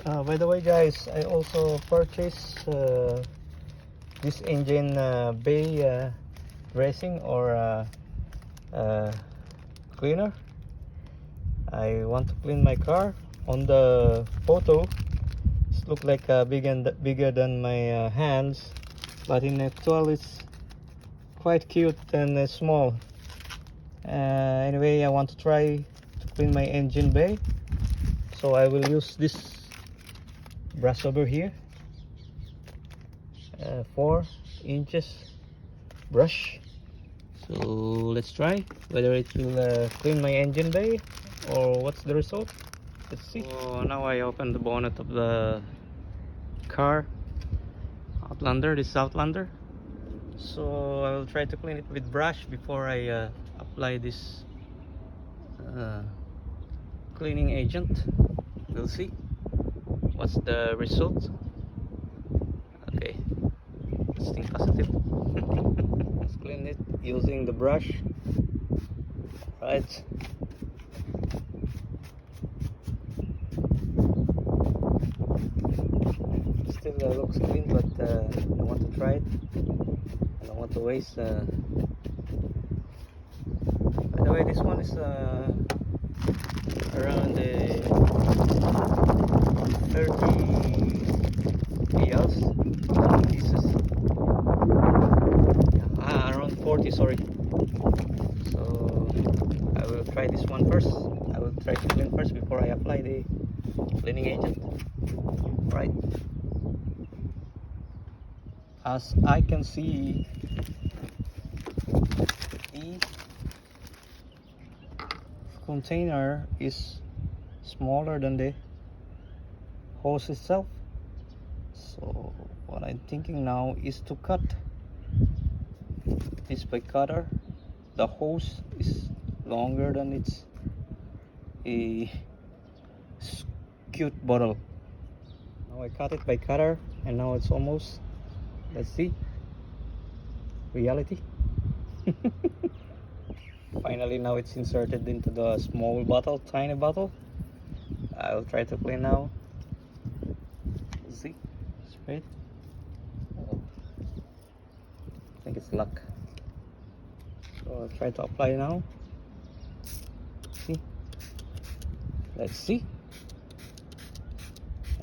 By the way, guys, I also purchased this engine bay dressing or cleaner. I want to clean my car. On the photo, it looks like bigger than my hands, but in actual, it's quite cute and small. Anyway, I want to try to clean my engine bay, so I will use this brush over here, 4 inches brush. So let's try whether it will clean my engine bay or what's the result. Let's see. So now I open the bonnet of the car, Outlander, this Outlander. So I will try to clean it with brush before I apply this cleaning agent. We'll see what's the result. Okay, let's think positive. Let's clean it using the brush. Right. Still looks clean, but I want to try it. I don't want to waste. By the way, this one is around 30 EOS pieces. Around 40, sorry. So I will try this one first. I will try to clean first before I apply the cleaning agent. Right. As I can see, the container is smaller than the hose itself. So what I'm thinking now is to cut this by cutter. The hose is longer than its cute bottle. Now I cut it by cutter, and now it's almost, let's see, reality. Finally, now it's inserted into the small bottle, tiny bottle. I will try to clean now. See, straight. Oh, I think it's luck. So I'll try to apply now. See, let's see,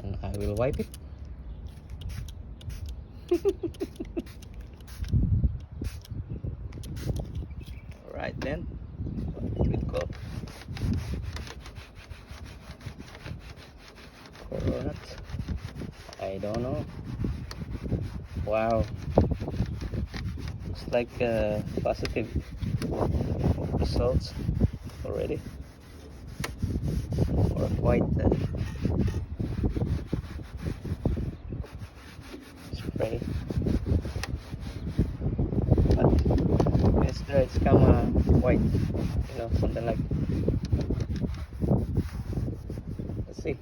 and I will wipe it. Alright then, with cloth. Or not, I don't know. Wow, looks like positive results already, or quite spray. But yesterday it's come white, something like. Let's see.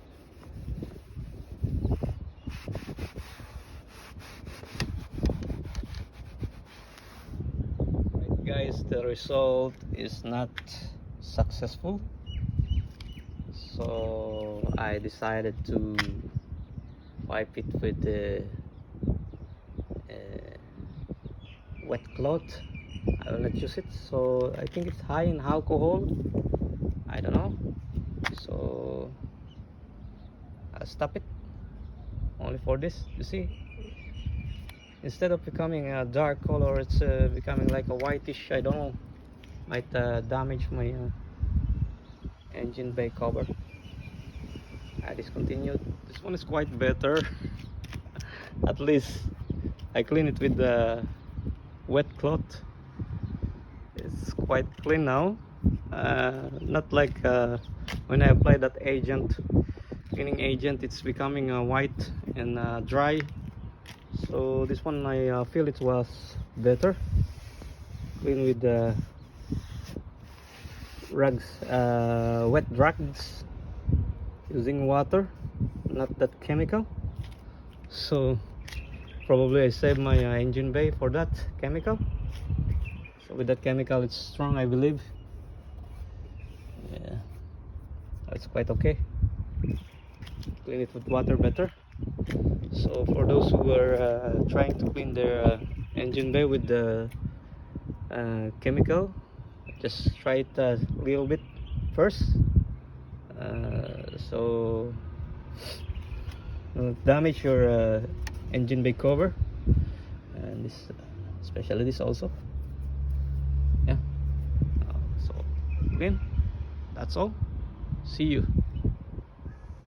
Right, guys, the result is not successful, so I decided to wipe it with the wet cloth. I will not use it, so I think it's high in alcohol, I don't know, so I'll stop it only for this. You see, instead of becoming a dark color, it's becoming like a whitish, I don't know, might damage my engine bay cover. I discontinued. This one is quite better. At least I clean it with the wet cloth. It's quite clean now, not like when I apply that cleaning agent, it's becoming white and dry. So this one I feel it was better, clean with the rags, wet rags, using water, not that chemical. So probably I saved my engine bay for that chemical. So with that chemical, it's strong, I believe. Yeah, it's quite okay. clean it with water better. So for those who are trying to clean their engine bay with the chemical, just try it a little bit first, so don't damage your engine bay cover, and this, especially this also. Yeah. So again, that's all. See you.